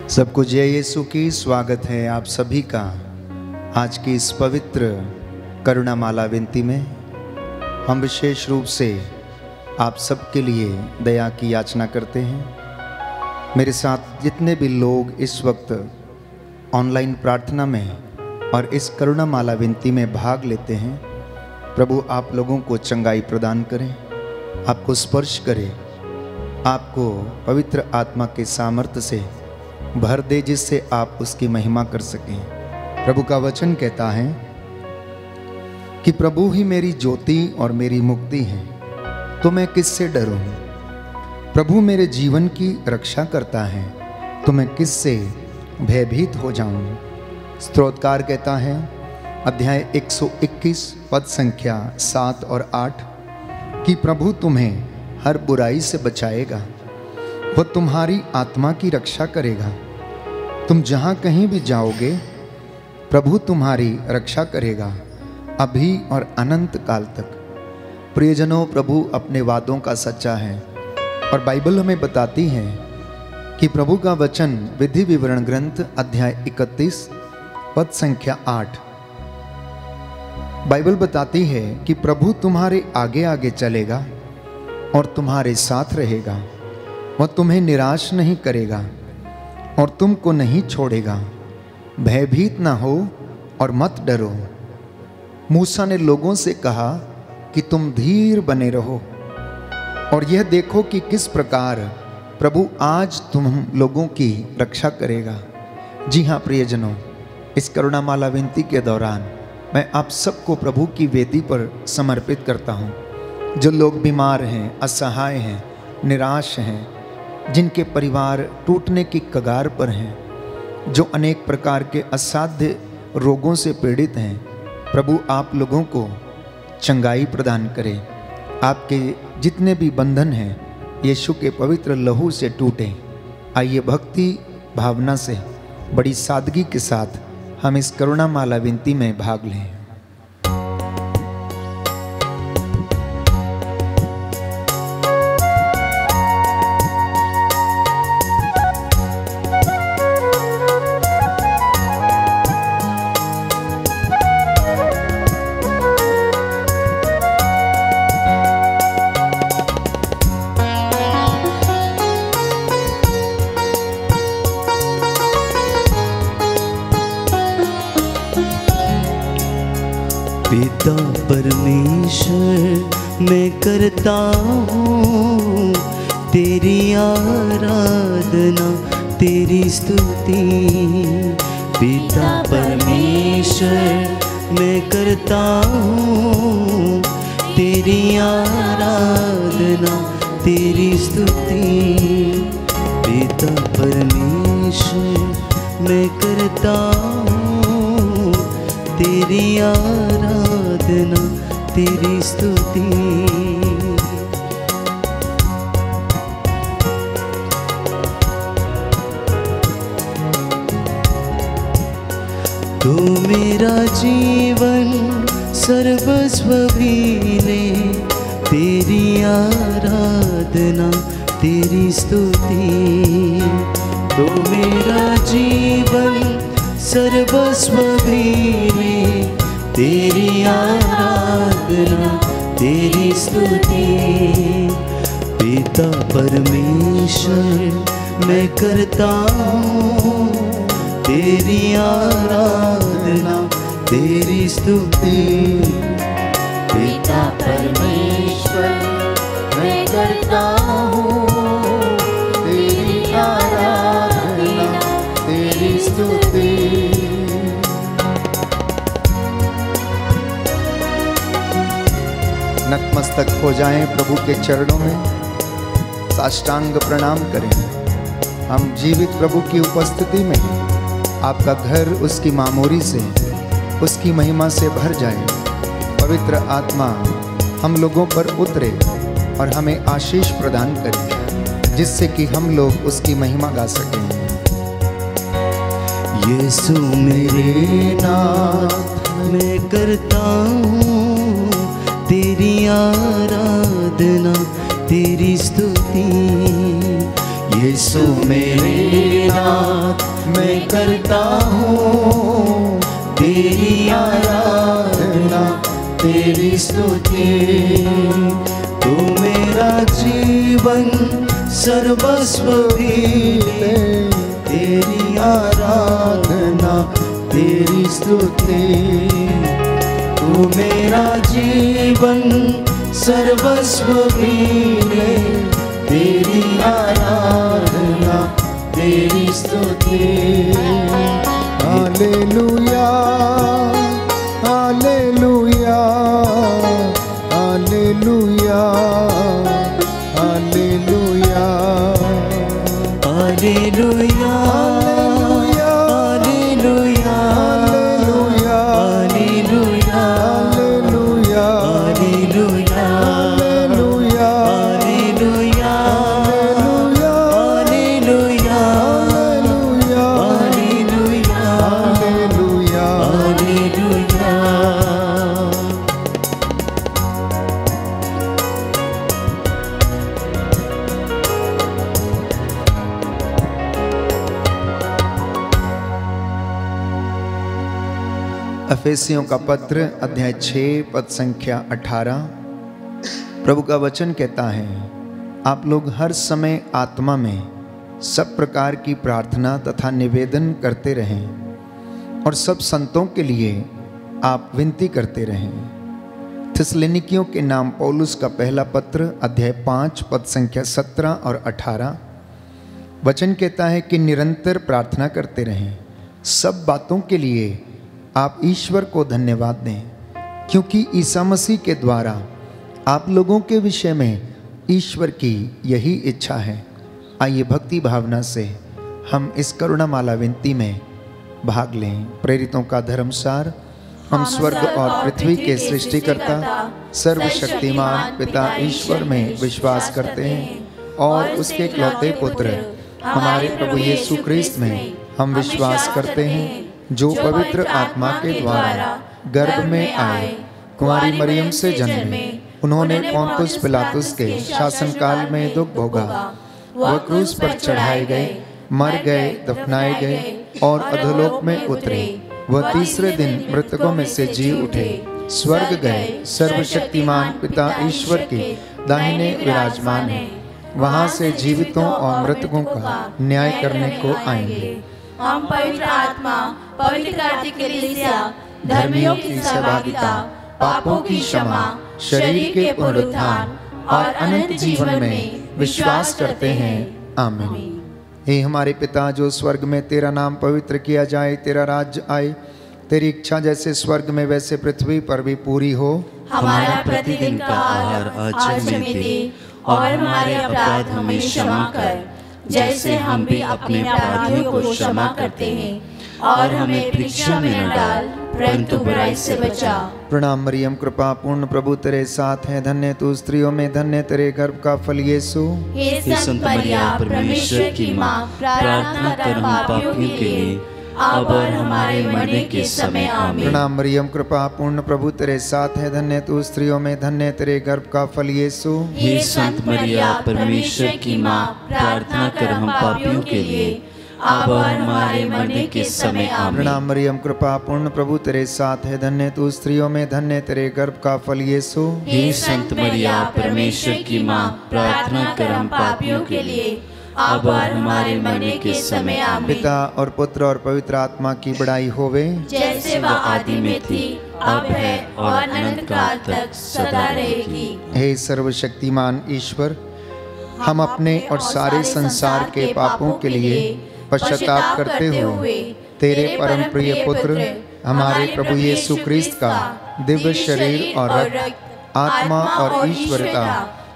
सबको जय यीशु की स्वागत है आप सभी का आज की इस पवित्र करुणामाला विनती में। हम विशेष रूप से आप सबके लिए दया की याचना करते हैं। मेरे साथ जितने भी लोग इस वक्त ऑनलाइन प्रार्थना में और इस करुणामाला विनती में भाग लेते हैं, प्रभु आप लोगों को चंगाई प्रदान करें, आपको स्पर्श करे, आपको पवित्र आत्मा के सामर्थ्य से भर दे, जिससे आप उसकी महिमा कर सकें। प्रभु का वचन कहता है कि प्रभु ही मेरी ज्योति और मेरी मुक्ति है, तो मैं किससे डरूं। प्रभु मेरे जीवन की रक्षा करता है, तो मैं किससे भयभीत हो जाऊं। स्तोत्रकार कहता है अध्याय 121 पद संख्या 7 और 8 कि प्रभु तुम्हें हर बुराई से बचाएगा, वह तुम्हारी आत्मा की रक्षा करेगा। तुम जहाँ कहीं भी जाओगे, प्रभु तुम्हारी रक्षा करेगा अभी और अनंत काल तक। प्रियजनों, प्रभु अपने वादों का सच्चा है और बाइबल हमें बताती है कि प्रभु का वचन विधि विवरण ग्रंथ अध्याय 31 पद संख्या 8 बाइबल बताती है कि प्रभु तुम्हारे आगे आगे चलेगा और तुम्हारे साथ रहेगा। वह तुम्हें निराश नहीं करेगा और तुमको नहीं छोड़ेगा। भयभीत ना हो और मत डरो। मूसा ने लोगों से कहा कि तुम धीर बने रहो और यह देखो कि किस प्रकार प्रभु आज तुम लोगों की रक्षा करेगा। जी हाँ प्रियजनों, इस करुणामाला विनती के दौरान मैं आप सबको प्रभु की वेदी पर समर्पित करता हूँ। जो लोग बीमार हैं, असहाय हैं, निराश हैं, जिनके परिवार टूटने की कगार पर हैं, जो अनेक प्रकार के असाध्य रोगों से पीड़ित हैं, प्रभु आप लोगों को चंगाई प्रदान करे। आपके जितने भी बंधन हैं यीशु के पवित्र लहू से टूटे। आइए भक्ति भावना से बड़ी सादगी के साथ हम इस करुणामाला विनती में भाग लें। पिता परमेश्वर मैं करता हूँ तेरी आराधना, तेरी स्तुति। पिता परमेश्वर मैं करता हूँ तेरी आराधना, तेरी स्तुति। पिता परमेश्वर मैं करता हूँ तेरी आराधना, तेरी स्तुति। तू मेरा जीवन सर्वस्व भी ले, तेरी आराधना, तेरी स्तुति। तू मेरा जीवन सर्वस्व भी ले, तेरी आराधना, तेरी स्तुति। पिता परमेश्वर मैं करता हूँ तेरी आराधना, तेरी स्तुति। पिता परमेश्वर मैं करता हूँ तेरी आराधना, तेरी स्तुति। नतमस्तक हो जाएं प्रभु के चरणों में, साष्टांग प्रणाम करें। हम जीवित प्रभु की उपस्थिति में आपका घर उसकी मामूरी से, उसकी महिमा से भर जाए। पवित्र आत्मा हम लोगों पर उतरे और हमें आशीष प्रदान करे, जिससे कि हम लोग उसकी महिमा गा सकें। यीशु मेरे नाथ मैं करता हूँ तेरी आराधना, तेरी स्तुति। यीशु मेरे नाथ मैं करता हूँ तेरी आराधना तेरी स्तुति। तू मेरा जीवन सर्वस्व भी ले, तेरी आराधना तेरी स्तुति। तू मेरा जीवन सर्वस्व भी ले, तेरी आराधना तेरी स्तुति। Hallelujah hallelujah hallelujah hallelujah hallelujah hallelujah hallelujah hallelujah hallelujah hallelujah hallelujah hallelujah hallelujah hallelujah hallelujah. अफेसियों का पत्र अध्याय 6 पद संख्या 18। प्रभु का वचन कहता है, आप लोग हर समय आत्मा में सब प्रकार की प्रार्थना तथा निवेदन करते रहें और सब संतों के लिए आप विनती करते रहें। थिस्सलुनीकियों के नाम पौलुस का पहला पत्र अध्याय 5 पद संख्या 17 और 18। वचन कहता है कि निरंतर प्रार्थना करते रहें, सब बातों के लिए आप ईश्वर को धन्यवाद दें, क्योंकि ईसा मसीह के द्वारा आप लोगों के विषय में ईश्वर की यही इच्छा है। आइए भक्ति भावना से हम इस करुणामाला विनती में भाग लें। प्रेरितों का धर्मसार। हम स्वर्ग और पृथ्वी के सृष्टिकर्ता सर्वशक्तिमान पिता ईश्वर में विश्वास करते हैं और उसके इकलौते पुत्र हमारे प्रभु यीशु क्रिस्त में हम विश्वास करते हैं, जो पवित्र आत्मा के द्वारा गर्भ में आए, कुंवारी मरियम से जन्मे, उन्होंने पोंतुस पिलातुस के शासनकाल में दुख भोगा, वह क्रूस पर चढ़ाए गए, मर गए, दफनाए गए और अधोलोक में उतरे। वह तीसरे दिन मृतकों में से जी उठे, स्वर्ग गए, सर्वशक्तिमान पिता ईश्वर के दाहिने विराजमान है, वहां से जीवितों और मृतकों का न्याय करने को आएंगे। हम पवित्र आत्मा, पवित्र कार्तिक कलीसिया, धर्मियों की सहभागिता, पापों की क्षमा, शरीर के पुनरुत्थान और अनंत जीवन में विश्वास करते हैं। आमीन। हे हमारे पिता जो स्वर्ग में, तेरा नाम पवित्र किया जाए, तेरा राज्य आए, तेरी इच्छा जैसे स्वर्ग में वैसे पृथ्वी पर भी पूरी हो। हमारा प्रतिदिन का आहार आज हमें दे और हमारे अपराध हमें क्षमा कर, जैसे हम भी अपने अपराधियों को क्षमा करते हैं, और हमें परीक्षा में न डाल परंतु बुराई से बचा। प्रणाम मरियम, कृपा पूर्ण प्रभु तेरे साथ है, धन्य तू स्त्रियों में, धन्य तेरे गर्भ का फल यीशु। हे संत मरिया परमेश्वर की माँ, प्रार्थना कर हम पापियों के लिए अब और हमारे मरने के समय आमीन। प्रणाम मरियम, कृपा पूर्ण प्रभु तेरे साथ है, धन्य तू स्त्रियों में, धन्य तेरे गर्भ का फल यीशु। हे संत मरिया परमेश्वर की माँ, प्रार्थना कर हम पापियों के लिए अब और हमारे मरने के समय आमीन। प्रणाम मरियम, कृपा पूर्ण प्रभु तेरे साथ है, धन्य तू स्त्रियों में, धन्य तेरे गर्भ का फल यीशु। हे संत मरिया परमेश्वर की माँ, प्रार्थना कर हम पापियों के लिए अब और हमारे मरने के समय आमीन। पिता और पुत्र और पवित्र आत्मा की बड़ाई होवे, जैसे वह आदि में थी, अब है और अनंत काल तक सदा रहेगी। हे सर्वशक्तिमान ईश्वर, हम अपने और सारे संसार के पापों के लिए पश्चाताप करते हुए तेरे परम प्रिय पुत्र हमारे प्रभु यीशु क्रिस्त का दिव्य शरीर और रक्त, आत्मा और ईश्वरता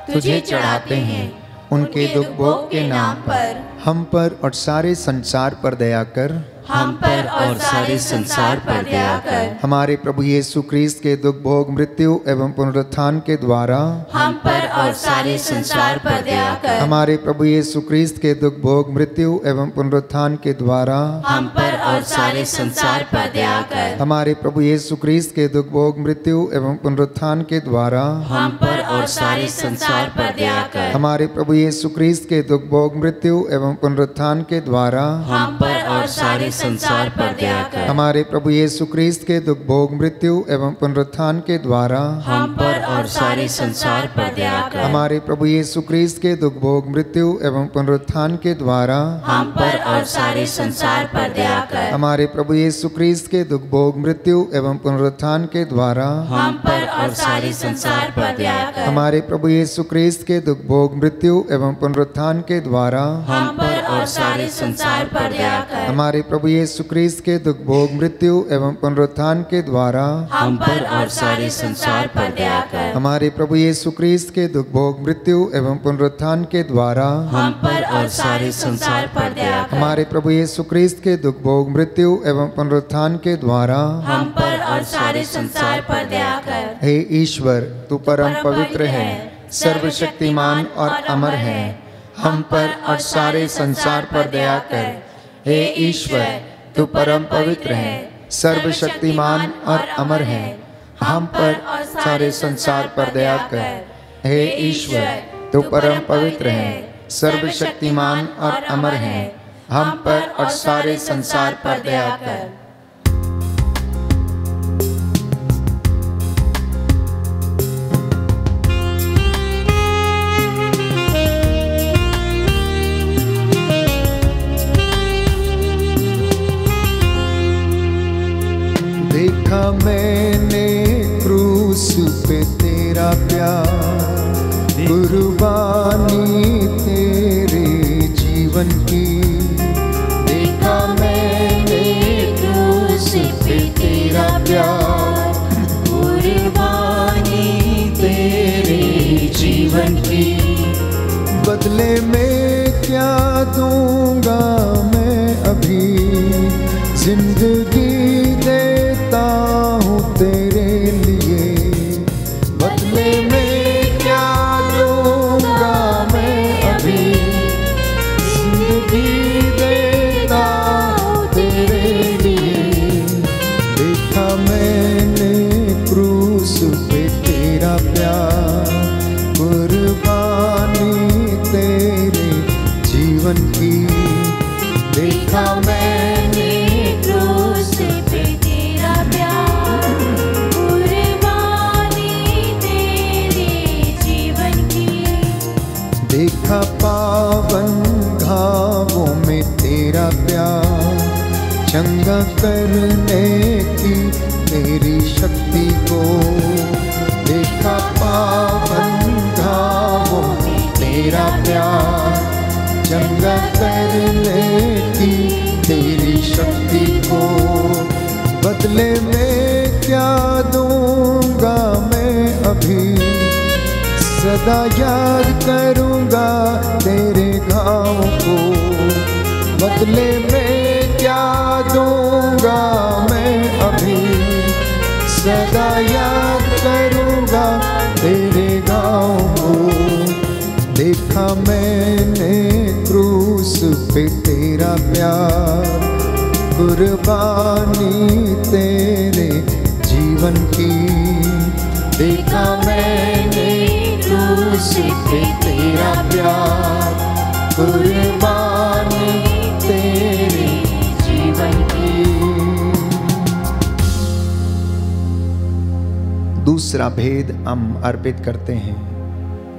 तुझे चढ़ाते हैं। उनके दुख भोग के नाम पर हम पर और सारे संसार पर दया कर। हम पर और सारे संसार पर दया कर। हमारे प्रभु यीशु क्रिस्त के दुख भोग मृत्यु एवं पुनरुत्थान के द्वारा हम पर और सारे संसार पर दया कर। हमारे प्रभु यीशु क्रिस्त के दुख भोग मृत्यु एवं पुनरुत्थान के द्वारा हम पर और सारे संसार पर दया कर। हमारे प्रभु यीशु क्रिस्त के दुख भोग मृत्यु एवं पुनरुत्थान के द्वारा हम पर और सारे संसार पर दया कर। हमारे प्रभु यीशु क्रिस्त के दुख भोग मृत्यु एवं पुनरुत्थान के द्वारा हम पर और सारे संसार पर दया कर। हमारे प्रभु यीशु क्रिस्त के दुख भोग मृत्यु एवं पुनरुत्थान के द्वारा हम पर और सारे संसार पर दया कर। हमारे प्रभु यीशु क्रिस्त के दुख भोग मृत्यु एवं पुनरुत्थान के द्वारा हम पर और सारे संसार पर दया कर। हमारे प्रभु यीशु क्रिस्त के दुख भोग मृत्यु एवं पुनरुत्थान के द्वारा हम पर और सारे संसार पर दया कर। हमारे प्रभु यीशु क्रिस्त के दुख भोग मृत्यु एवं पुनरुत्थान के द्वारा हम पर और सारे संसार पर दया कर। हमारे प्रभु यीशु क्रिस्त के दुख भोग मृत्यु एवं पुनरुत्थान के द्वारा हम पर और सारे संसार पर दया कर। हमारे प्रभु यीशु क्रिस्त के दुख भोग मृत्यु एवं पुनरुत्थान के द्वारा हम पर और सारे संसार पर दया कर। हमारे प्रभु यीशु क्रिस्त के दुख भोग मृत्यु एवं पुनरुत्थान के द्वारा हम पर और सारे संसार पर दया कर। हे ईश्वर, तू परम पवित्र है, सर्वशक्तिमान और अमर है, हम पर और सारे संसार पर दया कर। हे ईश्वर, तू परम पवित्र है, सर्वशक्तिमान और अमर है, हम पर और सारे संसार पर दया कर। हे ईश्वर, तू परम पवित्र है, सर्वशक्तिमान और अमर है, हम पर और सारे संसार पर दया कर। देखा मैंने क्रूस पे तेरा प्यार, कुर्बानी तेरे जीवन की। देखा मैंने क्रूस पे तेरा प्यार, कुर्बानी तेरे जीवन की। बदले में क्या दूंगा मैं अभी, जिंदगी देता हूँ तेरे लिए। बदले में क्या दूंगा मैं अभी, जिंदगी देता हूँ तेरे लिए। देखा मैंने क्रूस पे तेरा प्यार, कुर्बानी तेरे जीवन की। देखा मैंने क्रूस पे तेरा प्यार, कुर्बानी तेरे जीवन की। देखा पावन घावों में तेरा प्यार, चंगा करने की तेरी शक्ति को। देखा पावन घावों में तेरा प्यार, चंगा करने की तेरी शक्ति को। बदले में क्या दूंगा मैं अभी, सदा याद करूंगा तेरे घाव को। बदले में क्या दूंगा मैं अभी, सदा याद करूंगा तेरे घाव को। देखा मैंने क्रूस पे तेरा प्यार, कुर्बानी तेरे जीवन की। देखा मैंने क्रूस पे तेरा प्यार, कुर्बानी तेरे जीवन की। दूसरा भेद हम अर्पित करते हैं।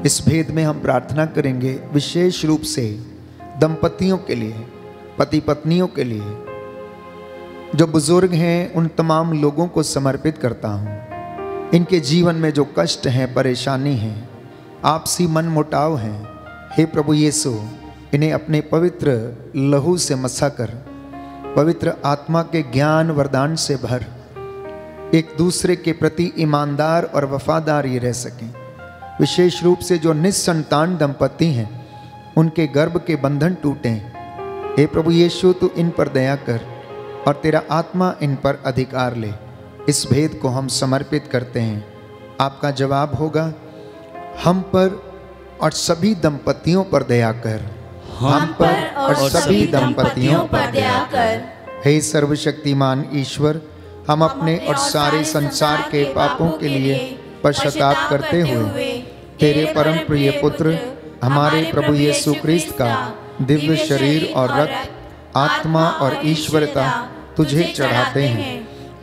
इस भेद में हम प्रार्थना करेंगे विशेष रूप से दंपतियों के लिए, पति पत्नियों के लिए, जो बुजुर्ग हैं, उन तमाम लोगों को समर्पित करता हूँ। इनके जीवन में जो कष्ट हैं, परेशानी हैं, आपसी मनमुटाव हैं, हे प्रभु यीशु, इन्हें अपने पवित्र लहू से मसा कर, पवित्र आत्मा के ज्ञान वरदान से भर, एक दूसरे के प्रति ईमानदार और वफादार ये रह सकें। विशेष रूप से जो निस्संतान दंपति हैं, उनके गर्भ के बंधन टूटें। हे प्रभु यीशु, तू इन पर दया कर, और तेरा आत्मा इन पर अधिकार ले। इस भेद को हम समर्पित करते हैं। आपका जवाब होगा, हम पर और सभी दंपतियों पर दया कर। हम पर और सभी दंपतियों पर दया कर। हे सर्वशक्तिमान ईश्वर, हम अपने और सारे संसार के पापों के लिए पश्चाताप करते हुए तेरे परम प्रिय पुत्र हमारे प्रभु यीशु क्रिस्त का दिव्य शरीर और रक्त, आत्मा और ईश्वरता तुझे चढ़ाते हैं।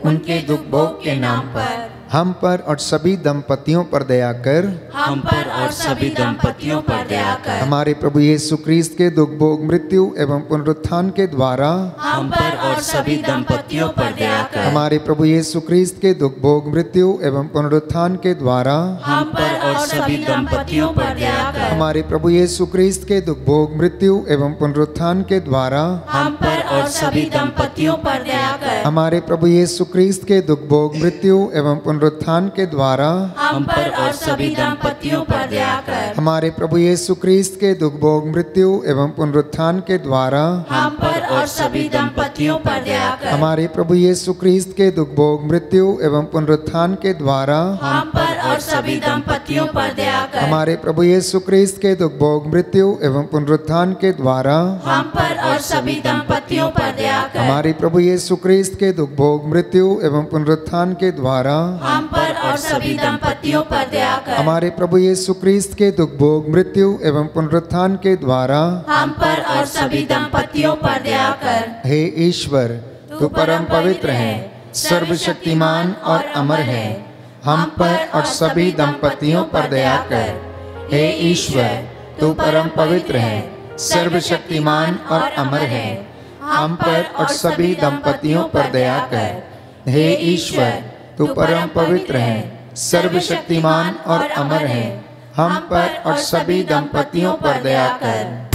उनके दुख भोग के नाम पर हम पर और सभी दंपतियों पर दया कर। हम पर और सभी दंपतियों पर दया कर। हमारे प्रभु यीशु क्रिस्त के दुख भोग, मृत्यु एवं पुनरुत्थान के द्वारा हम पर और सभी दंपतियों पर दया कर। हमारे प्रभु यीशु क्रिस्त के दुख भोग, मृत्यु एवं पुनरुत्थान के द्वारा हम पर और सभी दंपतियों पर दया कर। हमारे प्रभु यीशु क्रिस्त के दुख भोग, मृत्यु एवं पुनरुत्थान के द्वारा हम पर और सभी दंपतियों पर दया कर। हमारे प्रभु यीशु क्रिस्त के दुख भोग, मृत्यु एवं पुनरुत्थान के द्वारा हम पर और सभी दंपतियों पर दया कर। हमारे प्रभु यीशु क्रिस्त के दुख भोग, मृत्यु एवं पुनरुत्थान के द्वारा हम पर और सभी दंपतियों पर दया कर। हमारे प्रभु यीशु क्रिस्त के दुख भोग, मृत्यु एवं पुनरुत्थान के द्वारा हम पर और सभी दंपतियों पर दया कर। हमारे प्रभु यीशु क्रिस्त के दुख भोग, मृत्यु एवं पुनरुत्थान के द्वारा हम पर और सभी दंपतियों पर दया कर। हमारे प्रभु यीशु क्रिस्त के दुख भोग, मृत्यु एवं पुनरुत्थान के द्वारा हम पर और सभी दंपतियों पर दया कर। हमारे प्रभु यीशु क्रिस्त के दुख भोग, मृत्यु एवं पुनरुत्थान के द्वारा हम पर और सभी दंपतियों पर दया कर। हे ईश्वर, तू परम पवित्र है, सर्वशक्तिमान और अमर है। हम पर और सभी दंपतियों पर दया कर। हे ईश्वर, तू परम पवित्र है, सर्वशक्तिमान और अमर है। हम पर और सभी दंपतियों पर दया कर। हे ईश्वर, तू परम पवित्र है, सर्वशक्तिमान और अमर है। हम पर और सभी दंपतियों पर दया कर।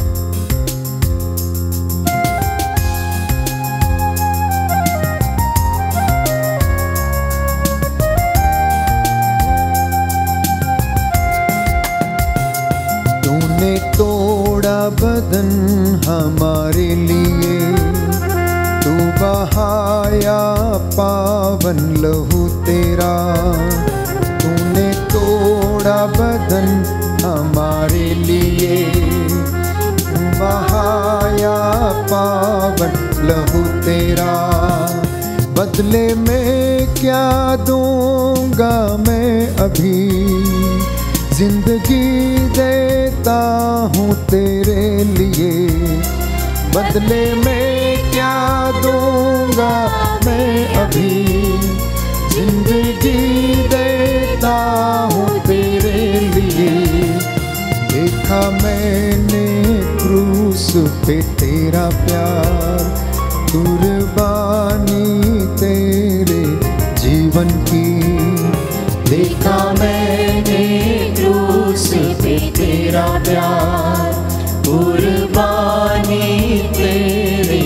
तूने तोड़ा बदन हमारे लिए, तू बहाया पावन लहू तेरा। तूने तोड़ा बदन हमारे लिए, तू बहाया पावन लहू तेरा। बदले में क्या दूंगा मैं अभी, जिंदगी देता हूँ तेरे लिए। बदले में क्या दूंगा मैं अभी, जिंदगी देता हूँ तेरे लिए। देखा मैंने क्रूस पे तेरा प्यार, कुर्बानी तेरे जीवन की। देखा मैंने क्रूस पे तेरा प्यार, कुर्बानी तेरे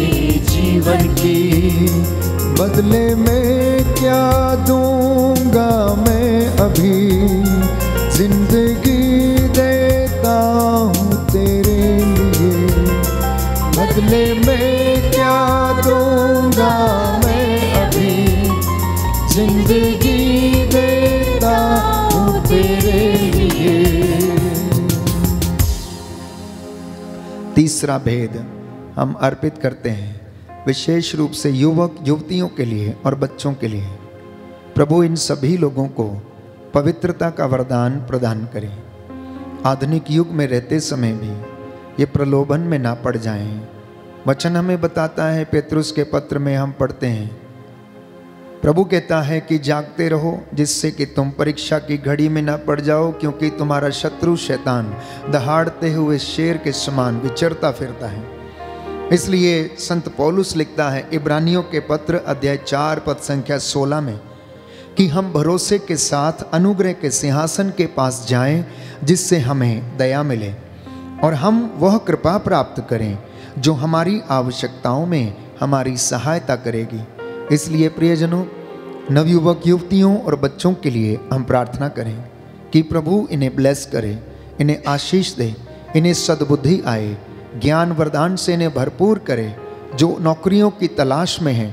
जीवन की। बदले में क्या दूंगा मैं अभी, जिंदगी देता हूँ तेरे लिए। बदले में क्या दूंगा मैं अभी, जिंदगी देता हूँ तेरे लिए। तीसरा भेद हम अर्पित करते हैं विशेष रूप से युवक युवतियों के लिए और बच्चों के लिए। प्रभु इन सभी लोगों को पवित्रता का वरदान प्रदान करें। आधुनिक युग में रहते समय भी ये प्रलोभन में ना पड़ जाएं। वचन हमें बताता है, पेतरुस के पत्र में हम पढ़ते हैं, प्रभु कहता है कि जागते रहो, जिससे कि तुम परीक्षा की घड़ी में ना पड़ जाओ, क्योंकि तुम्हारा शत्रु शैतान दहाड़ते हुए शेर के समान विचरता फिरता है। इसलिए संत पौलुस लिखता है इब्रानियों के पत्र अध्याय 4 पद संख्या 16 में कि हम भरोसे के साथ अनुग्रह के सिंहासन के पास जाएं, जिससे हमें दया मिले और हम वह कृपा प्राप्त करें जो हमारी आवश्यकताओं में हमारी सहायता करेगी। इसलिए प्रियजनों, नवयुवक युवतियों और बच्चों के लिए हम प्रार्थना करें कि प्रभु इन्हें ब्लेस करे, इन्हें आशीष दे, इन्हें सद्बुद्धि आए, ज्ञान वरदान से इन्हें भरपूर करे। जो नौकरियों की तलाश में हैं,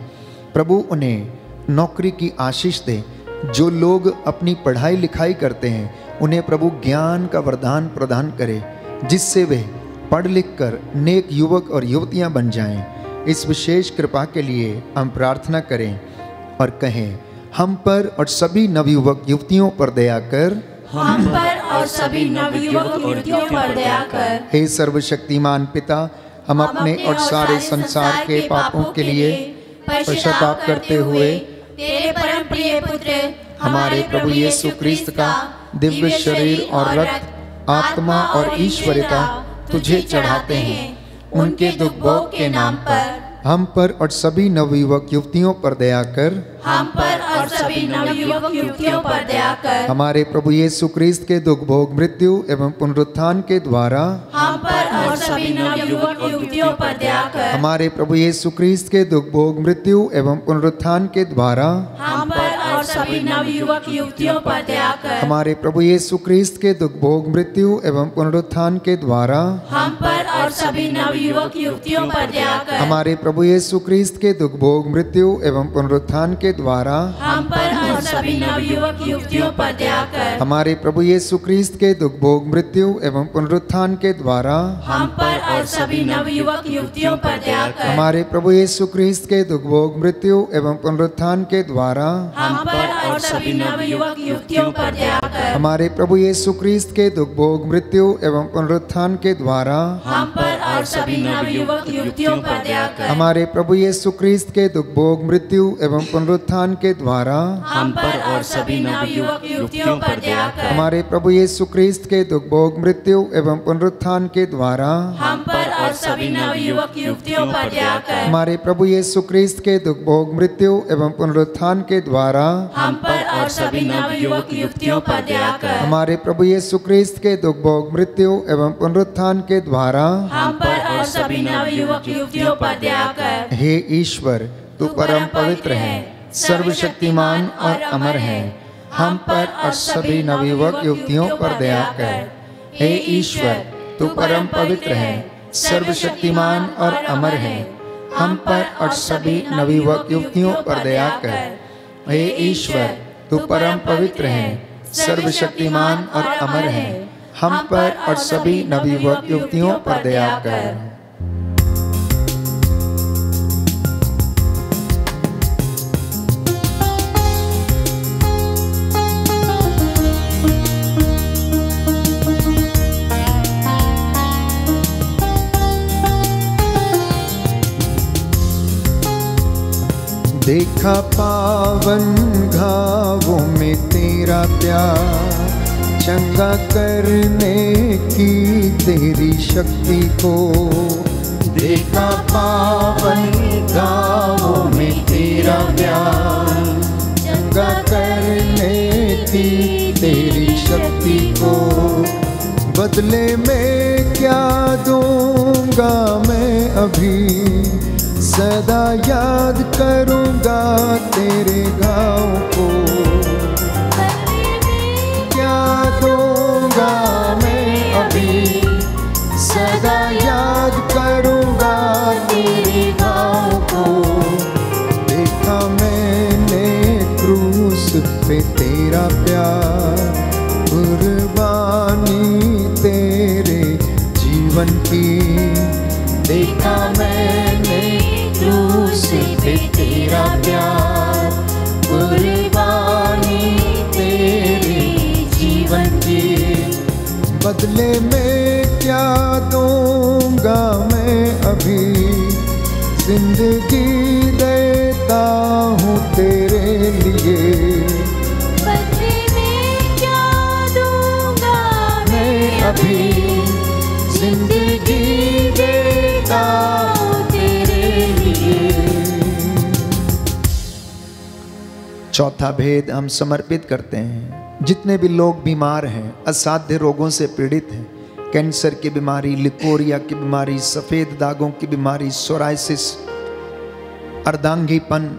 प्रभु उन्हें नौकरी की आशीष दे। जो लोग अपनी पढ़ाई लिखाई करते हैं उन्हें प्रभु ज्ञान का वरदान प्रदान करे, जिससे वे पढ़ लिख कर नेक युवक और युवतियां बन जाएं। इस विशेष कृपा के लिए हम प्रार्थना करें और कहें, हम पर और सभी नवयुवक युवतियों पर दया कर। हम पर और सभी नवयुवक युवतियों पर दया कर। हे सर्वशक्तिमान पिता, हम अपने और सारे संसार के पापों के लिए पश्चाताप करते हुए तेरे परम प्रिय पुत्र हमारे प्रभु यीशु क्रिस्त का दिव्य शरीर और रक्त, आत्मा और ईश्वरता तुझे चढ़ाते हैं। उनके दुख भोग के नाम पर हम पर और सभी नवयुवक युवतियों पर दया कर। हम पर और सभी नवयुवक युवतियों पर दया कर। हमारे प्रभु यीशु क्रिस्त के दुख भोग, मृत्यु एवं पुनरुत्थान के द्वारा हम पर और सभी नवयुवक युवतियों पर दया कर। हमारे प्रभु यीशु क्रिस्त के दुख भोग, मृत्यु एवं पुनरुत्थान के द्वारा हम पर और सभी नवयुवक युवतियों पर दया कर। हमारे प्रभु यीशु क्रिस्त के दुख भोग, मृत्यु एवं पुनरुत्थान के द्वारा हम पर और सभी नवयुवक युवतियों पर दया कर। हमारे प्रभु यीशु क्रिस्त के दुख भोग, मृत्यु एवं पुनरुत्थान के द्वारा हम पर और सभी नवयुवक युवतियों पर दया कर। हमारे प्रभु यीशु क्रिस्त के दुख भोग, मृत्यु एवं पुनरुत्थान के द्वारा हम पर और सभी नवयुवक युवतियों पर दया कर। हमारे प्रभु यीशु क्रिस्त के दुख भोग, मृत्यु एवं पुनरुत्थान के द्वारा हम पर और सभी नवयुवक युवतियों पर दया कर। हमारे प्रभु यीशु क्रिस्त के दुख भोग, मृत्यु एवं पुनरुत्थान के द्वारा हम पर और सभी नवयुवक युवतियों पर दया कर। हमारे प्रभु यीशु क्रिस्त के दुख भोग, मृत्यु एवं पुनरुत्थान के द्वारा हम पर और सभी नवयुवक युवतियों पर दया कर। हमारे प्रभु यीशु क्रिस्त के दुख भोग, मृत्यु एवं पुनरुत्थान के द्वारा हम पर और सभी नवयुवक युवतियों पर दया कर। हमारे प्रभु यीशु क्रिस्त के दुख भोग, मृत्यु एवं पुनरुत्थान के द्वारा हम पर और सभी नवयुवक युवतियों पर दया कर। हमारे प्रभु यीशु क्रिस्त के दुख भोग, मृत्यु एवं पुनरुत्थान के द्वारा हम पर और सभी नवयुवक युवतियों पर दया कर। हे ईश्वर, तू परम पवित्र है, सर्वशक्तिमान और अमर है। हम पर और सभी नवयुवक युवतियों पर दया कर। हे ईश्वर, तू परम पवित्र है, सर्वशक्तिमान और अमर है। हम पर और सभी नवयुवक युवतियों पर दया कर। हे ईश्वर, तू परम पवित्र है, सर्वशक्तिमान और अमर है। हम पर और सभी नवयुवक युवतियों पर दया कर। देखा पावन घावों में तेरा प्यार, चंगा करने की तेरी शक्ति को। देखा पावन घावों में तेरा प्यार, चंगा करने की तेरी शक्ति को। बदले में क्या दूंगा मैं अभी, सदा याद करूंगा तेरे घाव को। क्या दूंगा मैं अभी, सदा याद करूंगा तेरे घाव को। देखा मैंने क्रूस पे तेरा प्यार, कुर्बानी तेरे जीवन की। देखा मैंने क्रूस पे तेरा प्यार, कुर्बानी तेरे जीवन की। बदले में क्या दूंगा मैं अभी, जिंदगी देता हूँ तेरे लिए। बदले में क्या दूंगा मैं अभी, जिंदगी देता हूँ तेरे लिए। चौथा भेद हम समर्पित करते हैं। जितने भी लोग बीमार हैं, असाध्य रोगों से पीड़ित हैं, कैंसर की बीमारी, लिकोरिया की बीमारी, सफ़ेद दागों की बीमारी, सोराइसिस, अर्धांगीपन,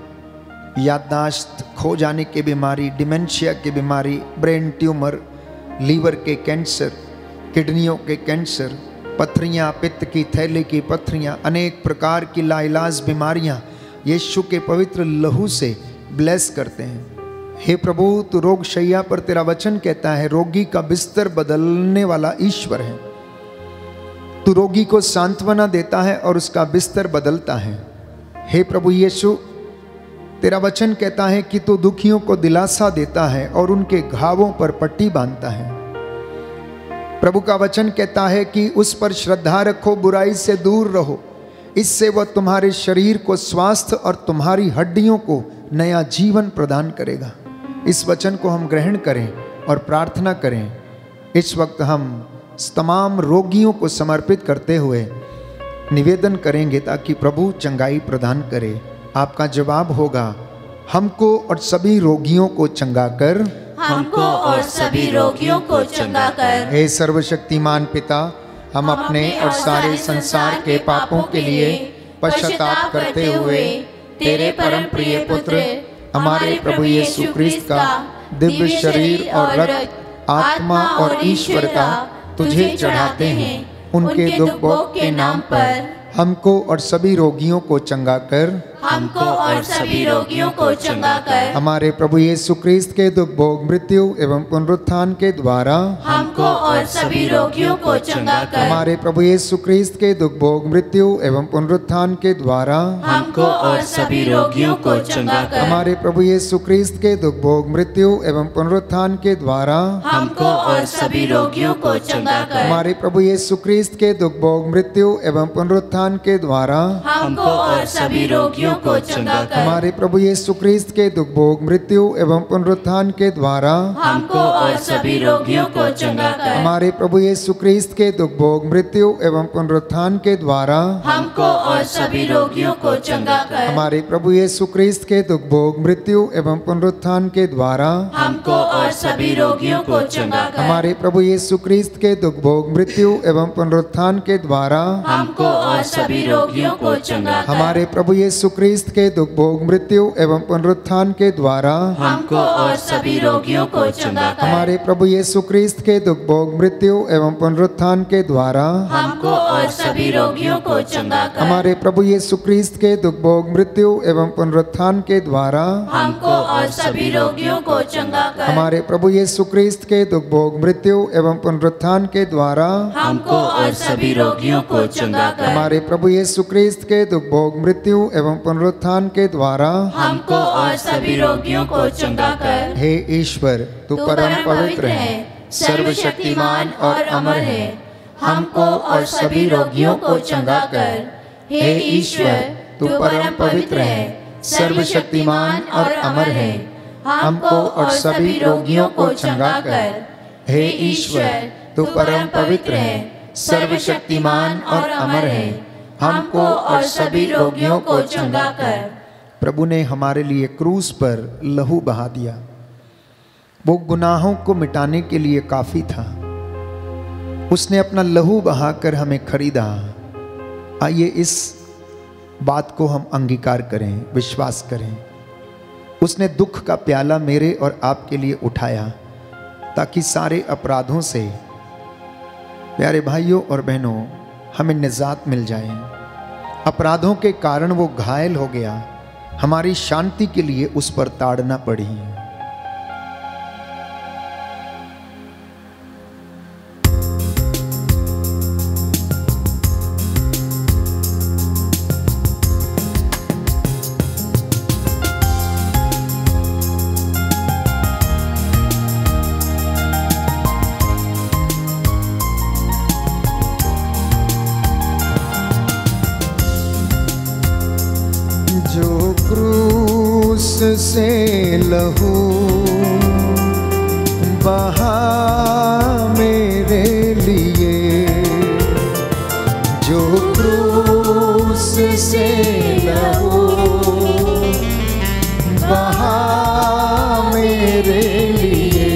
याददाश्त खो जाने की बीमारी, डिमेंशिया की बीमारी, ब्रेन ट्यूमर, लीवर के कैंसर, किडनियों के कैंसर, पथरियाँ, पित्त की थैली की पथरियाँ, अनेक प्रकार की लाइलाज बीमारियाँ यीशु के पवित्र लहू से ब्लेस करते हैं। हे प्रभु, तू रोग शैया पर, तेरा वचन कहता है, रोगी का बिस्तर बदलने वाला ईश्वर है। तू रोगी को सांत्वना देता है और उसका बिस्तर बदलता है। हे प्रभु यीशु, तेरा वचन कहता है कि तू दुखियों को दिलासा देता है और उनके घावों पर पट्टी बांधता है। प्रभु का वचन कहता है कि उस पर श्रद्धा रखो, बुराई से दूर रहो, इससे वह तुम्हारे शरीर को स्वास्थ्य और तुम्हारी हड्डियों को नया जीवन प्रदान करेगा। इस वचन को हम ग्रहण करें और प्रार्थना करें। इस वक्त हम तमाम रोगियों को समर्पित करते हुए निवेदन करेंगे ताकि प्रभु चंगाई प्रदान करे। आपका जवाब होगा, हमको और सभी रोगियों को चंगा कर, हमको और सभी रोगियों को चंगा कर। हे सर्वशक्तिमान पिता, हम अपने और सारे संसार के पापों के लिए पश्चाताप करते हुए तेरे परम प्रिय पुत्र हमारे प्रभु यीशु क्रिस्त का दिव्य शरीर और रक्त, आत्मा और ईश्वरता तुझे चढ़ाते हैं। उनके दुख भोग के नाम पर हमको और सभी रोगियों को चंगा कर, हमको और सभी रोगियों को चंगा कर। हमारे प्रभु यीशु क्रिस्त के दुख भोग, मृत्यु एवं पुनरुत्थान के द्वारा हमको और सभी रोगियों को चंगा कर। हमारे प्रभु यीशु क्रिस्त के दुख भोग, मृत्यु एवं पुनरुत्थान के द्वारा हमको और सभी रोगियों को चंगा कर। हमारे प्रभु यीशु क्रिस्त के दुख भोग, मृत्यु एवं पुनरुत्थान के द्वारा हमको और सभी रोगियों को चंगा कर। हमारे प्रभु यीशु क्रिस्त के दुख भोग, मृत्यु एवं पुनरुत्थान के द्वारा हमको और सभी रोगियों को चंगा कर। हमारे प्रभु यीशु क्रिस्त के दुख भोग, मृत्यु एवं पुनरुत्थान के द्वारा हमको और सभी रोगियों को चंगा कर। हमारे प्रभु यीशु क्रिस्त के दुख भोग, मृत्यु एवं पुनरुत्थान के द्वारा हमको और सभी रोगियों को चंगा कर। हमारे प्रभु यीशु क्रिस्त के दुख भोग, मृत्यु एवं पुनरुत्थान के द्वारा हमको और सभी रोगियों को चंगा कर। हमारे प्रभु यीशु क्रिस्त के दुख भोग, मृत्यु एवं पुनरुत्थान के द्वारा हमको और सभी रोगियों को चंगा कर। हमारे प्रभु यीशु क्रिस्त के दुख भोग, मृत्यु एवं पुनरुत्थान के द्वारा हमको और सभी रोगियों को चंगा कर। हमारे प्रभु यीशु क्रिस्त के दुख भोग, मृत्यु एवं पुनरुत्थान के द्वारा हमको और सभी रोगियों को चंगा कर। हमारे प्रभु यीशु क्रिस्त के दुख भोग, मृत्यु एवं पुनरुत्थान के द्वारा हमको और सभी रोगियों को चंगा कर। हमारे प्रभु यीशु क्रिस्त के दुख भोग, मृत्यु एवं पुनरुत्थान के द्वारा हमको और सभी रोगियों को चंगा कर। हमारे प्रभु यीशु क्रिस्त के दुख भोग, मृत्यु एवं पुनरुत्थान के द्वारा हमको और सभी रोगियों को चंगा कर। हे ईश्वर, तू परम पवित्र है, सर्वशक्तिमान और अमर है, हमको और सभी रोगियों को चंगा कर। हे ईश्वर, तू परम पवित्र है, सर्वशक्तिमान और अमर है, हमको और सभी रोगियों को चंगा कर। हे ईश्वर, तू परम पवित्र है, सर्वशक्तिमान और अमर है, हमको और सभी रोगियों को चंगा कर। प्रभु ने हमारे लिए क्रूस पर लहू बहा दिया। वो गुनाहों को मिटाने के लिए काफी था। उसने अपना लहू बहाकर हमें खरीदा। आइए इस बात को हम अंगीकार करें, विश्वास करें। उसने दुख का प्याला मेरे और आपके लिए उठाया ताकि सारे अपराधों से, प्यारे भाइयों और बहनों, हमें निजात मिल जाए। अपराधों के कारण वो घायल हो गया, हमारी शांति के लिए उस पर ताड़ना पड़ी। जो क्रूस से लहू बहा मेरे लिए, जो क्रूस से लहू बहा मेरे लिए,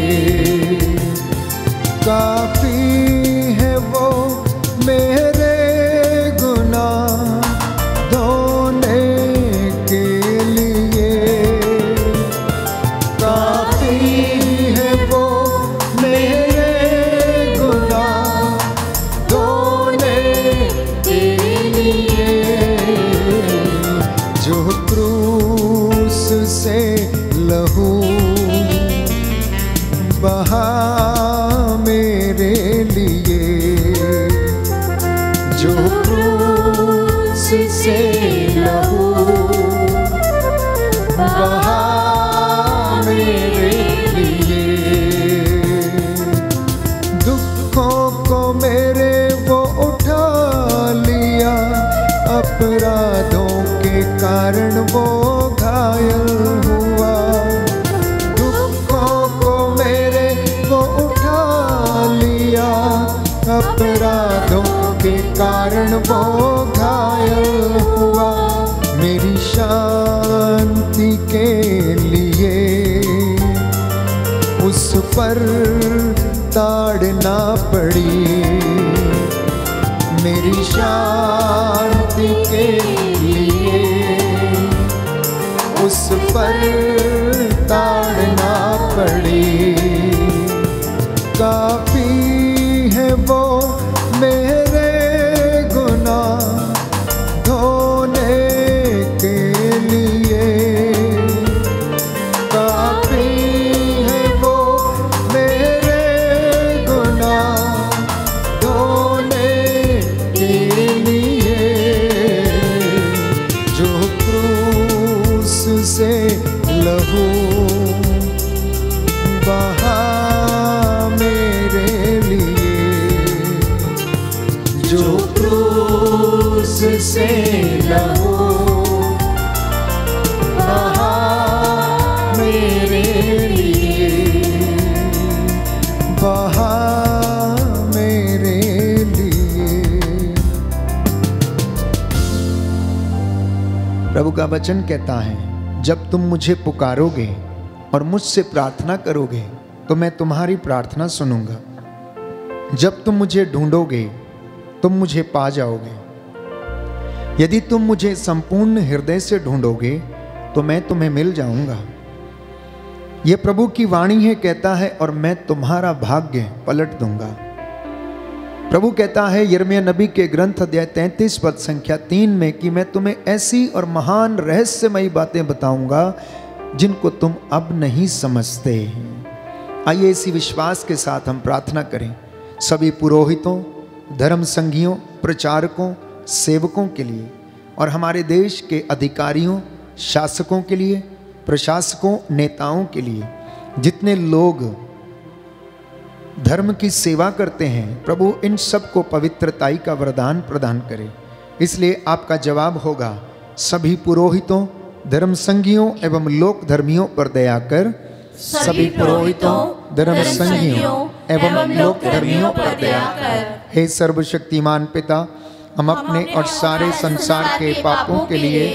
काफी है वो मेरे गुनाह धोने के लिए, काफी है वो मेरे गुनाह धोने के लिए, जो क्रूस से लहू बहा मेरे लिए। दुखों को मेरे वो उठा लिया, अपराधों के कारण वो घायल हुआ। दुखों को मेरे वो उठा लिया, अपराधों के कारण वो घायल हुआ। मेरी शांति के लिए उस पर ताड़ना पड़ी। मेरी शांति के लिए उस पर ताड़ना पड़ी। काफी है वो मेरे गुनाह धोने के लिए। काफी है वो मेरे गुनाह धोने के लिए। जो क्रूस से लहू बहा मेरे लिए। जो क्रूस से लहू बहा मेरे लिए, बहा मेरे लिए। प्रभु का वचन कहता है, जब तुम मुझे पुकारोगे और मुझसे प्रार्थना करोगे तो मैं तुम्हारी प्रार्थना सुनूंगा। जब तुम मुझे ढूंढोगे तुम मुझे पा जाओगे। यदि तुम मुझे संपूर्ण हृदय से ढूंढोगे तो मैं तुम्हें मिल जाऊंगा। यह प्रभु की वाणी है, कहता है, और मैं तुम्हारा भाग्य पलट दूंगा। प्रभु कहता है यिर्मयाह नबी के ग्रंथ अध्याय 33 पद संख्या 3 में कि मैं तुम्हें ऐसी और महान रहस्यमयी बातें बताऊंगा जिनको तुम अब नहीं समझते। आइए इसी विश्वास के साथ हम प्रार्थना करें सभी पुरोहितों, धर्म संघियों, प्रचारकों, सेवकों के लिए और हमारे देश के अधिकारियों, शासकों के लिए, प्रशासकों, नेताओं के लिए, जितने लोग धर्म की सेवा करते हैं। प्रभु इन सबको पवित्रताई का वरदान प्रदान करे। इसलिए आपका जवाब होगा, सभी पुरोहितों, धर्म संघियों एवं लोक धर्मियों पर दया कर। सभी पुरोहितों, धर्म संघियों एवं लोक धर्मियों पर दया कर। हे सर्वशक्तिमान पिता, हम अपने और सारे संसार के पापों के लिए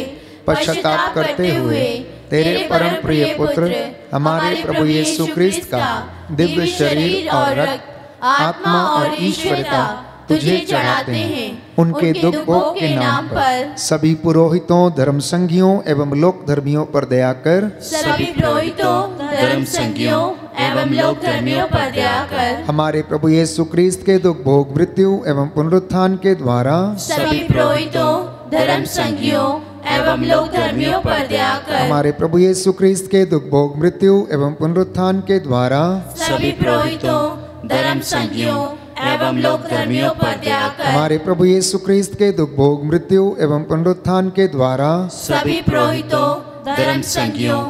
पश्चाताप करते हुए तेरे परम प्रिय पुत्र हमारे प्रभु यीशु ख्रिस्त का दिव्य शरीर और रक्त, आत्मा और ईश्वरता तुझे चढ़ाते हैं। उनके दुख भोग के नाम पर सभी पुरोहितों, धर्म संघियों एवं लोक धर्मियों पर दया कर। सभी पुरोहितों, धर्म संघियों एवं लोक धर्मियों पर दया कर। हमारे प्रभु यीशु ख्रिस्त के दुख भोग, मृत्यु एवं पुनरुत्थान के द्वारा सभी पुरोहितों, धर्म संघियों एवं लोक धर्मियों पर दया कर। हमारे प्रभु यीशु ख्रिस्त के दुख भोग, मृत्यु एवं पुनरुत्थान के द्वारा सभी पुरोहितों, धर्म संघियों एवं लोक धर्मियों पर दया कर। हमारे प्रभु यीशु ख्रिस्त के दुख भोग, मृत्यु एवं पुनरुत्थान के द्वारा सभी पुरोहितों, धर्म संघियों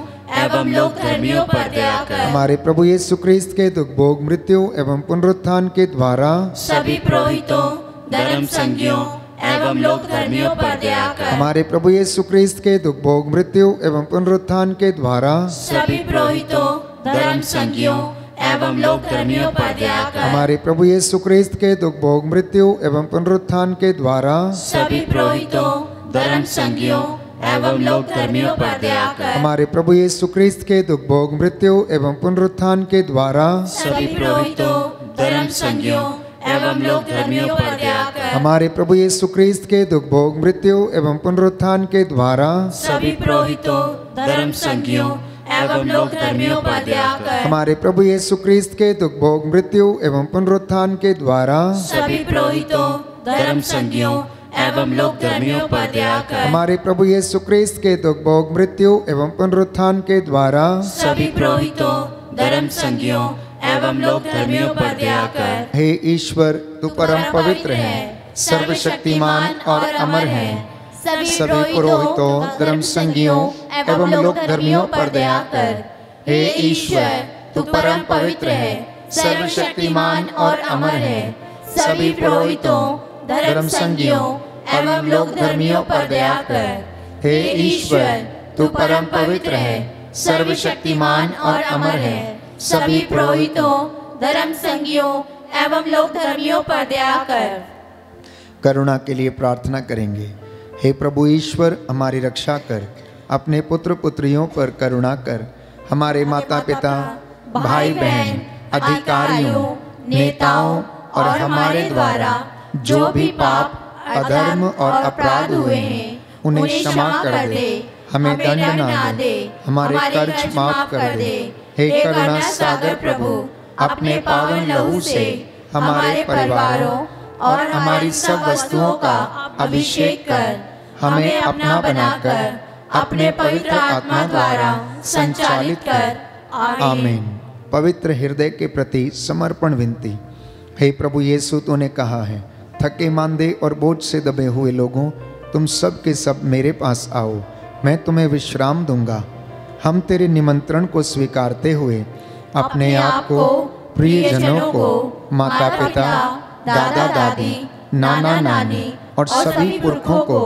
एवं लोक धर्मियों पर दया कर। हमारे प्रभु यीशु ख्रिस्त के दुख भोग, मृत्यु एवं पुनरुत्थान के द्वारा सभी पुरोहितों, धर्म संघियों एवं लोक धर्मियों पर दया कर। हमारे प्रभु यीशु ख्रिस्त के दुख भोग, मृत्यु एवं पुनरुत्थान के द्वारा सभी पुरोहितों, धर्म संघियों एवं लोक धर्मियों पर दया कर। हमारे प्रभु यीशु ख्रिस्त के दुख भोग, मृत्यु एवं पुनरुत्थान के द्वारा सभी पुरोहितों, धर्म संघियों एवं लोक धर्मियों पर दया कर। हमारे प्रभु यीशु ख्रिस्त के दुख भोग, मृत्यु एवं पुनरुत्थान के द्वारा सभी पुरोहितों, धर्म संघियों एवं लोक धर्मियों पर दया कर। हमारे प्रभु यीशु ख्रिस्त के दुख भोग, मृत्यु एवं पुनरुत्थान के द्वारा सभी पुरोहितों, धर्म संघियों एवं लोक धर्मियों पर दया कर। हमारे प्रभु यीशु ख्रिस्त के दुख भोग, मृत्यु एवं पुनरुत्थान के द्वारा सभी पुरोहितों, धर्म संघियों एवं लोक धर्मियों पर दया कर। हमारे प्रभु यीशु ख्रिस्त के दुख भोग, मृत्यु एवं पुनरुत्थान के द्वारा सभी पुरोहितों, धर्म संघियों एवं लोक धर्मियों पर दया कर। हे ईश्वर, तू परम पवित्र है, सर्वशक्तिमान और अमर है। सभी पुरोहितों, धर्म संगियों एवं लोक धर्मियों पर दया कर। हे ईश्वर, तू परम पवित्र है, सर्वशक्तिमान और अमर है। सभी पुरोहितों, धर्म संगियों एवं लोक धर्मियों पर दया कर। हे ईश्वर, तू परम पवित्र है, सर्वशक्तिमान और अमर है। सभी पुरोहितों, धर्म संगियों एवं लोक धर्मियों पर दया कर। करुणा के लिए प्रार्थना करेंगे। हे प्रभु ईश्वर, हमारी रक्षा कर, अपने पुत्र पुत्रियों पर करुणा कर। हमारे माता पिता, भाई बहन, अधिकारियों, नेताओं और हमारे द्वारा जो भी पाप, अधर्म और अपराध हुए हैं, उन्हें क्षमा कर दे, हमें दंड ना दे, हमारे कर्ज माफ कर दे। हे करुणा सागर प्रभु, अपने पावन लहू से हमारे परिवारों और हमारी सब वस्तुओं का अभिषेक कर, हमें अपना बनाकर अपने पवित्र आत्मा द्वारा संचालित कर। आमीन। पवित्र हृदय के प्रति समर्पण विनती। हे प्रभु यीशु, तूने कहा है, थके मांदे और बोझ से दबे हुए लोगों, तुम सब के सब मेरे पास आओ, मैं तुम्हें विश्राम दूंगा। हम तेरे निमंत्रण को स्वीकारते हुए अपने आप को, प्रियजनों को, माता पिता, दादा दादी, नाना नानी और सभी पुरखों को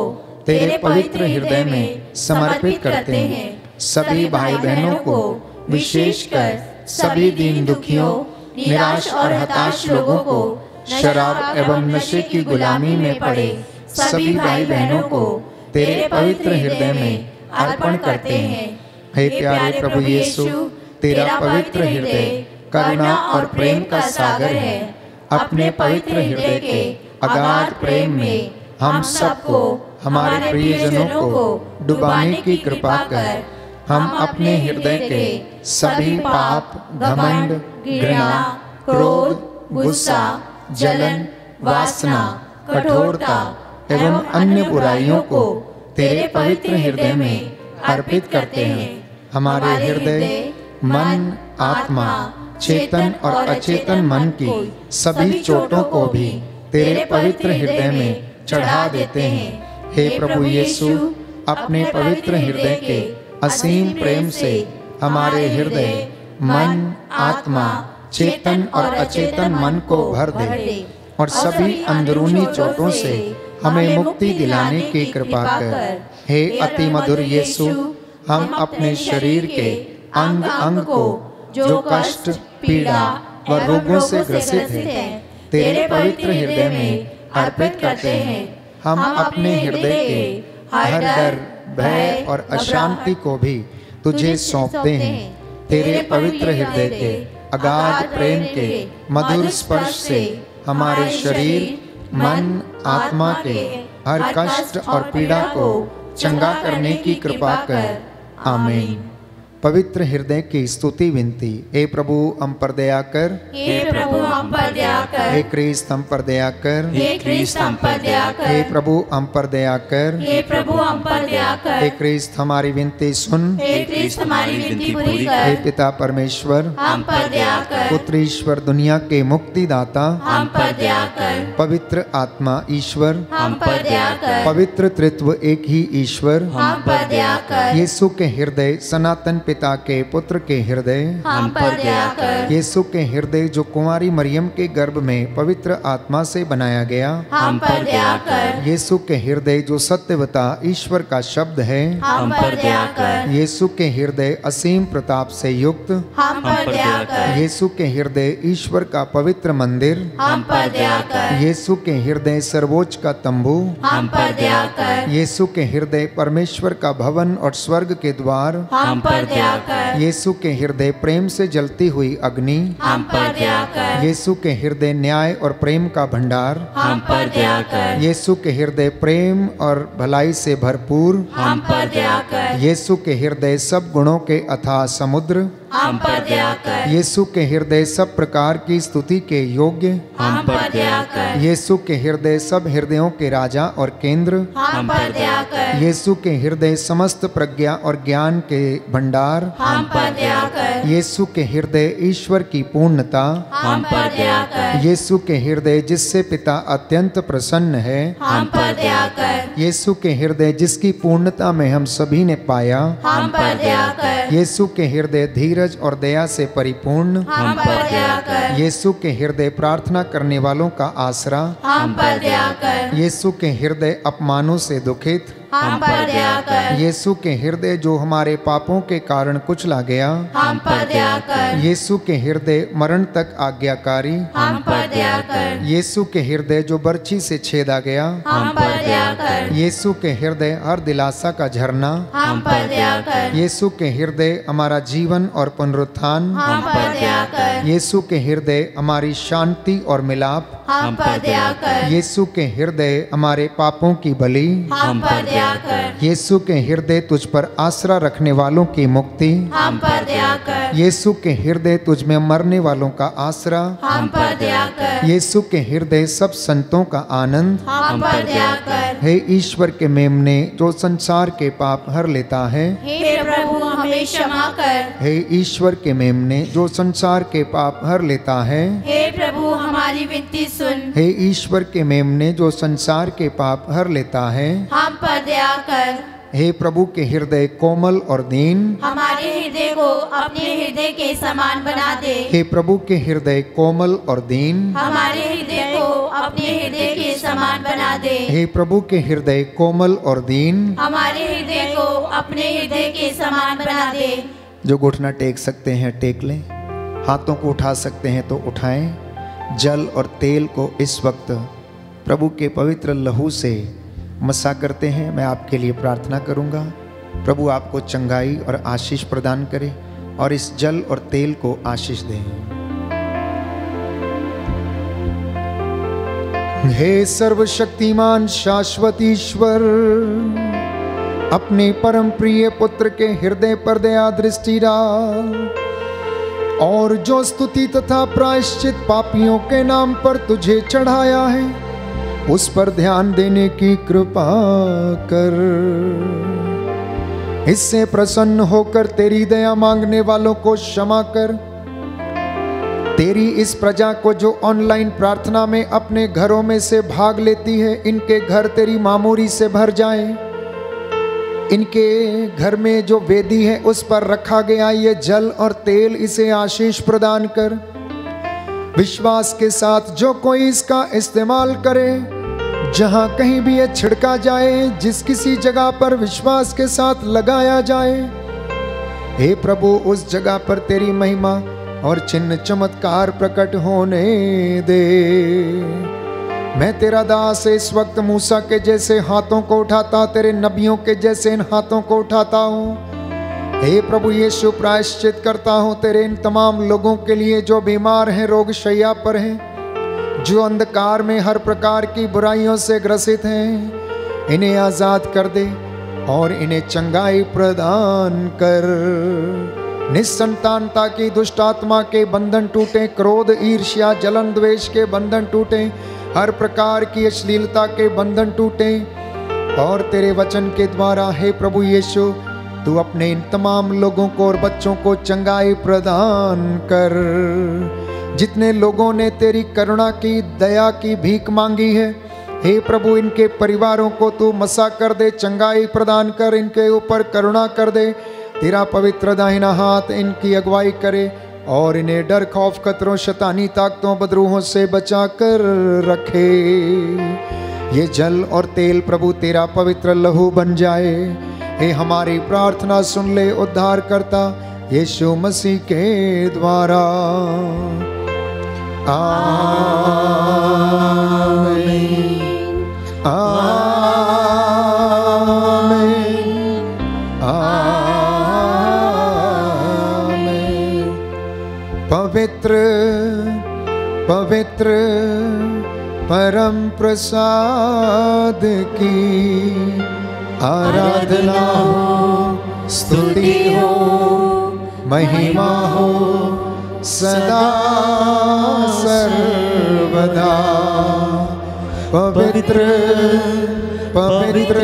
तेरे पवित्र हृदय में समर्पित करते हैं। सभी भाई बहनों को, विशेषकर सभी दीन दुखियों, निराश और हताश लोगों को, शराब एवं नशे की गुलामी में पड़े सभी भाई बहनों को तेरे पवित्र हृदय में अर्पण करते हैं। हे प्यारे प्रभु यीशु, तेरा पवित्र हृदय करुणा और प्रेम का सागर है। अपने पवित्र हृदय के अगाध प्रेम में हम सबको, हमारे प्रियजनों को डुबाने की कृपा कर। हम अपने हृदय के सभी पाप, घमंड, घृणा, क्रोध, गुस्सा, जलन, वासना, कठोरता एवं अन्य बुराइयों को तेरे पवित्र हृदय में अर्पित करते हैं। हमारे हृदय, मन, आत्मा, चेतन और अचेतन मन की सभी चोटों को भी तेरे पवित्र हृदय में चढ़ा देते हैं। हे प्रभु यीशु, अपने पवित्र हृदय के असीम प्रेम से हमारे हृदय, मन, आत्मा, चेतन और अचेतन मन को भर दे और सभी अंदरूनी चोटों से हमें मुक्ति दिलाने की कृपा कर। हे अति मधुर यीशु, हम अपने शरीर के अंग अंग को जो कष्ट, पीड़ा व रोगों से ग्रसित है, तेरे पवित्र हृदय में अर्पित करते हैं। हम अपने हृदय के हर डर, भय और अशांति को भी तुझे सौंपते हैं। तेरे पवित्र हृदय के अगाध प्रेम के मधुर स्पर्श से हमारे शरीर, मन, आत्मा के हर कष्ट और पीड़ा को चंगा करने की कृपा कर। आमीन। पवित्र हृदय की स्तुति विनती। हे प्रभु हम पर दया कर, हे प्रभु हम पर दया कर, हे क्रिस्त हम पर दया कर, हे क्रिस्त हम पर दया कर, हे प्रभु हम पर दया कर, हे प्रभु हम पर दया कर, हे क्रिस्त हमारी विनती सुन, हे क्रिस्त हमारी विनती पूरी कर, हे पिता परमेश्वर हम पर दया कर, पुत्र ईश्वर दुनिया के मुक्तिदाता, हम पर दया कर, पवित्र आत्मा ईश्वर, हम पर दया कर, पवित्र त्रित्व एक ही ईश्वर, हम पर दया कर, यीशु के हृदय, सनातन पिता के पुत्र के हृदय, हम पर दया कर, यीशु के हृदय जो कुंवारी मरियम के गर्भ में पवित्र आत्मा से बनाया गया, हम पर दया कर, यीशु के हृदय जो सत्यवता ईश्वर का शब्द है, हम पर दया कर, यीशु के हृदय असीम प्रताप से युक्त, हम पर दया कर, यीशु के हृदय ईश्वर का पवित्र मंदिर, हम पर दया कर, यीशु के हृदय सर्वोच्च का तंबू, हम पर दया कर, यीशु के हृदय परमेश्वर का भवन और स्वर्ग के द्वार, हम पर दया कर, यीशु के हृदय प्रेम से जलती हुई अग्नि, हम पर दया कर, यीशु के हृदय न्याय और प्रेम का भंडार, हम पर दया कर, यीशु के हृदय प्रेम और भलाई से भरपूर, हम पर दया कर, यीशु के हृदय सब गुणों के अथाह समुद्र, हम पर दया कर, यीशु के हृदय सब प्रकार की स्तुति के योग्य, हम पर दया कर, यीशु के हृदय सब हृदयों के राजा और केंद्र, हम पर दया कर, यीशु के हृदय समस्त प्रज्ञा और ज्ञान के भंडार, संसार, हम पर दया कर। यीशु के हृदय ईश्वर की पूर्णता, हम पर दया कर। यीशु के हृदय जिससे पिता अत्यंत प्रसन्न है, हम पर दया कर। यीशु के हृदय जिसकी पूर्णता में हम सभी ने पाया, हम पर दया कर। यीशु के हृदय धीरज और दया से परिपूर्ण, हम पर दया कर। यीशु के हृदय प्रार्थना करने वालों का आसरा, हम पर दया कर। यीशु के हृदय अपमानों से दुखित, हम पर दया कर। यीशु के हृदय जो हमारे पापों के कारण कुचला गया, हम पर दया कर। यीशु के हृदय मरण तक आज्ञाकारी, हम पर दया कर। यीशु के हृदय जो बर्छी से छेदा गया, हम पर दया कर। यीशु के हृदय हर दिलासा का झरना, हम पर दया कर। यीशु के हृदय हमारा जीवन और पुनरुत्थान, हम पर दया कर। यीशु के हृदय हमारी शांति और मिलाप, हम पर दया कर। यीशु के हृदय हमारे पापों की बलि, हम पर दया कर। यीशु के हृदय तुझ पर आसरा रखने वालों की मुक्ति, हम पर दया कर। यीशु के हृदय तुझ में मरने वालों का आसरा, हम पर दया कर। यीशु के हृदय सब संतों का आनंद, हम पर दया कर। हे ईश्वर के मेमने जो संसार के पाप हर लेता है, हे प्रभु हमें क्षमा कर। हे ईश्वर के मेमने जो संसार के पाप हर लेता है, हे प्रभु हमारी विनती सुन। हे ईश्वर के मेमने जो संसार के पाप हर लेता है, हम पर दया कर। हे प्रभु के हृदय कोमल और दीन, हमारे हृदय को अपने हृदय के समान बना दे। हे प्रभु के हृदय कोमल और दीन, हमारे हृदय को अपने हृदय के समान बना दे। हे प्रभु के हृदय कोमल और दीन। हमारे हृदय को अपने हृदय के समान बना दे। जो घुटना टेक सकते हैं टेक लें, हाथों को उठा सकते हैं तो उठाएं। जल और तेल को इस वक्त प्रभु के पवित्र लहू से मसा करते हैं। मैं आपके लिए प्रार्थना करूंगा, प्रभु आपको चंगाई और आशीष प्रदान करे और इस जल और तेल को आशीष दें। हे सर्वशक्तिमान शाश्वत ईश्वर, अपने परम प्रिय पुत्र के हृदय पर दया दृष्टि डाल और जो स्तुति तथा प्रायश्चित पापियों के नाम पर तुझे चढ़ाया है उस पर ध्यान देने की कृपा कर। इससे प्रसन्न होकर तेरी दया मांगने वालों को क्षमा कर। तेरी इस प्रजा को जो ऑनलाइन प्रार्थना में अपने घरों में से भाग लेती है, इनके घर तेरी मामूरी से भर जाए। इनके घर में जो वेदी है उस पर रखा गया ये जल और तेल, इसे आशीष प्रदान कर। विश्वास के साथ जो कोई इसका इस्तेमाल करे, जहां कहीं भी ये छिड़का जाए, जिस किसी जगह पर विश्वास के साथ लगाया जाए, हे प्रभु उस जगह पर तेरी महिमा और चिन्ह चमत्कार प्रकट होने दे। मैं तेरा दास इस वक्त मूसा के जैसे हाथों को उठाता, तेरे नबियों के जैसे इन हाथों को उठाता हूँ। हे प्रभु यीशु, प्रायश्चित करता हूँ तेरे इन तमाम लोगों के लिए जो बीमार हैं, रोग शैया पर हैं, जो अंधकार में हर प्रकार की बुराइयों से ग्रसित हैं। इन्हें आज़ाद कर दे और इन्हें चंगाई प्रदान कर। निस्संतानता की दुष्ट आत्मा के बंधन टूटे, क्रोध, ईर्ष्या, जलन, द्वेष के बंधन टूटे, हर प्रकार की अश्लीलता के बंधन टूटे और तेरे वचन के द्वारा हे प्रभु यीशु तू अपने इन तमाम लोगों को और बच्चों को चंगाई प्रदान कर। जितने लोगों ने तेरी करुणा की, दया की भीख मांगी है, हे प्रभु इनके परिवारों को तू मसा कर दे, चंगाई प्रदान कर, इनके ऊपर करुणा कर दे। तेरा पवित्र दाहिना हाथ इनकी अगुवाई करे और इन्हें डर, खौफ, खतरों, शैतानी ताकतों, बदरूहों से बचा कर रखे। ये जल और तेल प्रभु तेरा पवित्र लहू बन जाए। हे हमारी प्रार्थना सुन ले उद्धार करता यीशु मसीह के द्वारा, आमीन, आमीन, आमीन। पवित्र पवित्र परम प्रसाद की आराधना हो, स्तुति हो, महिमा हो सदा सर्वदा। पवित्र पवित्र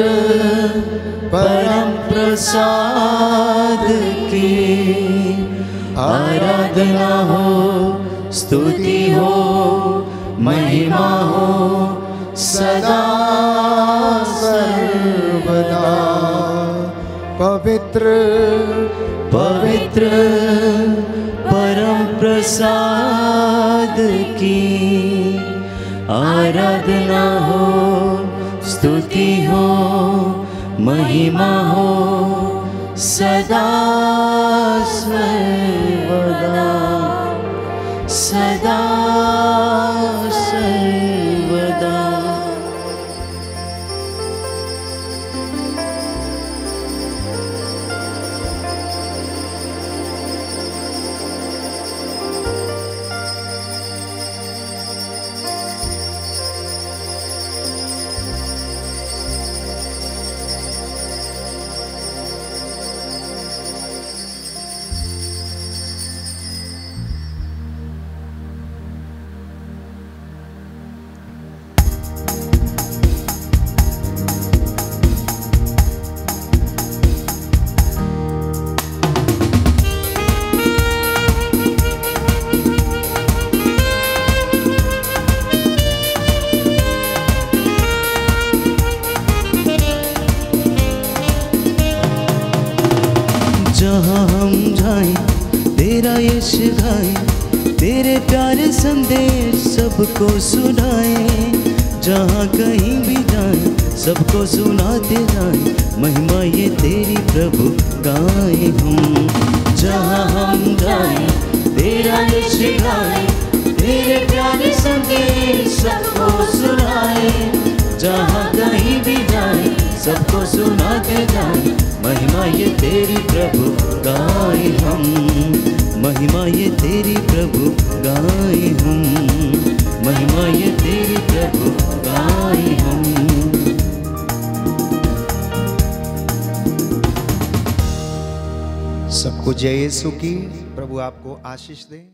परम प्रसाद की आराधना हो, स्तुति हो, महिमा हो सदा सर्वदा। पवित्र पवित्र परम प्रसाद की आराधना हो, स्तुति हो, महिमा हो सदा सर्वदा, सदा सर्वदा। जहाँ हम जाएं तेरा यश गाएं, तेरे प्यारे संदेश सबको सुनाएं। जहाँ कहीं भी जाएं सबको सुनाते जाएं, महिमा ये तेरी प्रभु गाएं हम। जहाँ हम जाएं तेरा यश गाएं, तेरे प्यारे संदेश सबको सुनाएं। जहाँ कहीं भी जाएं सबको सुनाते जाएं, महिमा ये तेरी प्रभु गाए हम। महिमा ये तेरी प्रभु गाए हम। महिमा ये तेरी प्रभु गाए हम। सबको जय यीशु की। प्रभु आपको आशीष दे।